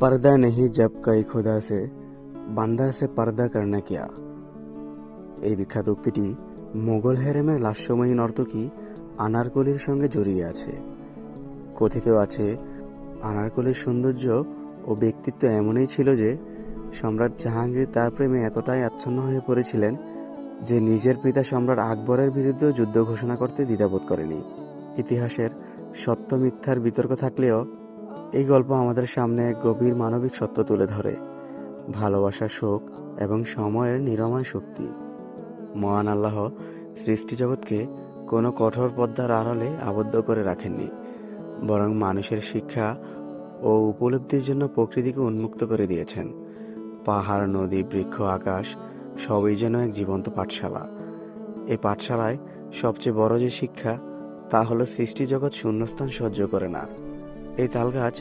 पर्दा नहीं जब कई खुदा से বান্দা সে পর্দা করনা কিয়া। এই বিখ্যাত উক্তিটি মোগল হেরেমের লাস্যময়ী নর্তকী আনারকলির সঙ্গে জড়িয়ে আছে। কথিত আছে, আনারকলির সৌন্দর্য ও ব্যক্তিত্ব এমনই ছিল যে সম্রাট জাহাঙ্গীর তার প্রেমে এতটাই আচ্ছন্ন হয়ে পড়েছিলেন যে নিজের পিতা সম্রাট আকবরের বিরুদ্ধে যুদ্ধ ঘোষণা করতে দ্বিধাবোধ করেনি। ইতিহাসের সত্য মিথ্যার বিতর্ক থাকলেও এই গল্প আমাদের সামনে এক গভীর মানবিক সত্য তুলে ধরে, ভালোবাসা, শোক এবং সময়ের নিরাময় শক্তি। মহান আল্লাহ সৃষ্টি জগৎকে কোনো কঠোর পর্দার আড়ালে আবদ্ধ করে রাখেননি, বরং মানুষের শিক্ষা ও উপলব্ধির জন্য প্রকৃতিকে উন্মুক্ত করে দিয়েছেন। পাহাড়, নদী, বৃক্ষ, আকাশ সবই যেন এক জীবন্ত পাঠশালা। এই পাঠশালায় সবচেয়ে বড় যে শিক্ষা তা হলো সৃষ্টি জগৎ শূন্যস্থান সহ্য করে না। এই তালগাছ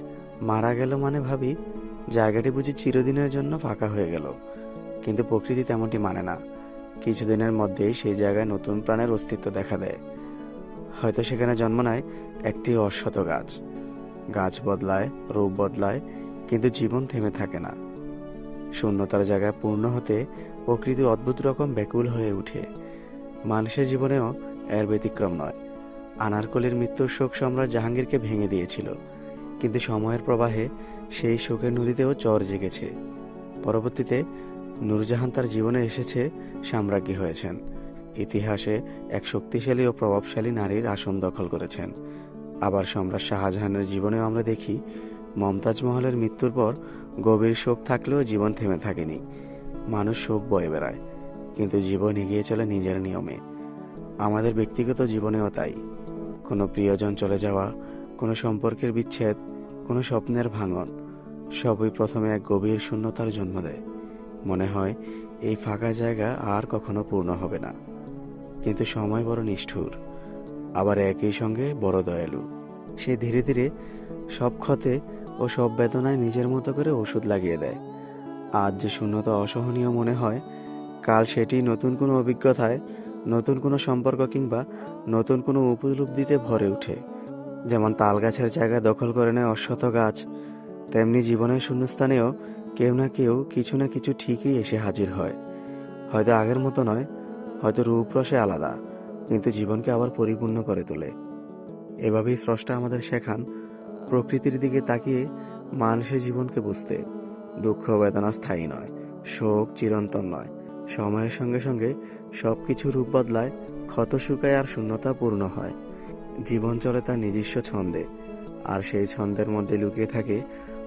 মারা গেল মানে ভাবি জায়গাটি বুঝি চিরদিনের জন্য ফাঁকা হয়ে গেল, কিন্তু প্রকৃতি তেমনটি মানে না। কিছুদিনের মধ্যেই সেই জায়গায় নতুন প্রাণের অস্তিত্ব দেখা দেয়। হয়তো সেখানে জন্ম নেয় একটি অশ্বত গাছ। গাছ বদলায়, রূপ বদলায়, কিন্তু জীবন থেমে থাকে না। শূন্যতার জায়গায় পূর্ণ হতে প্রকৃতি অদ্ভুত রকম ব্যাকুল হয়ে ওঠে। মানুষের জীবনেও এর ব্যতিক্রম নয়। আনারকলির মৃত্যুর শোক সম্রাট জাহাঙ্গীরকে ভেঙে দিয়েছিল, কিন্তু সময়ের প্রবাহে সেই শোকের নদীতেও চর জেগেছে। পরবর্তীতে নূরজাহান তার জীবনে এসেছে, সাম্রাজ্ঞী হয়েছেন। ইতিহাসে এক শক্তিশালী ও প্রভাবশালী নারীর আসন দখল করেছেন। আবার সম্রাট শাহজাহানের জীবনেও আমরা দেখি, মমতাজ মহলের মৃত্যুর পর গভীর শোক থাকলেও জীবন থেমে থাকেনি। মানুষ শোক বয়ে বেড়ায়, কিন্তু জীবন এগিয়ে চলে নিজের নিয়মে। আমাদের ব্যক্তিগত জীবনেও তাই। কোনো প্রিয়জন চলে যাওয়া, কোনো সম্পর্কের বিচ্ছেদ, কোনো স্বপ্নের ভাঙন, সবই প্রথমে এক গভীর শূন্যতার জন্ম দেয়। মনে হয় এই ফাঁকা জায়গা আর কখনো পূর্ণ হবে না। কিন্তু সময় বড় নিষ্ঠুর, আবার একই সঙ্গে বড় দয়ালু। সে ধীরে ধীরে সব ক্ষতে ও সব বেদনায় নিজের মতো করে ওষুধ লাগিয়ে দেয়। আজ যে শূন্যতা অসহনীয় মনে হয়, কাল সেটি নতুন কোনো অভিজ্ঞতায়, নতুন কোনো সম্পর্ক কিংবা নতুন কোনো উপলব্ধিতে ভরে ওঠে। যেমন তাল গাছের জায়গা দখল করে নেয় অশ্বত গাছ, তেমনি জীবনের শূন্যস্থানেও কেউ না কেউ কিছু না কিছু ঠিকই এসে হাজির হয়। হয়তো আগের মতো নয়, হয়তো রূপরসে আলাদা, কিন্তু জীবনকে আবার পরিপূর্ণ করে তোলে। এভাবেই স্রষ্টা আমাদের শেখান প্রকৃতির দিকে তাকিয়ে মানুষের জীবনকে বুঝতে। দুঃখ বেদনা স্থায়ী নয়, শোক চিরন্তন নয়। সময়ের সঙ্গে সঙ্গে সব কিছু রূপ বদলায়, ক্ষত শুকায় আর শূন্যতা পূর্ণ হয়। জীবন চলে তার নিজস্ব ছন্দে, আর সেই ছন্দের মধ্যে লুকিয়ে থাকে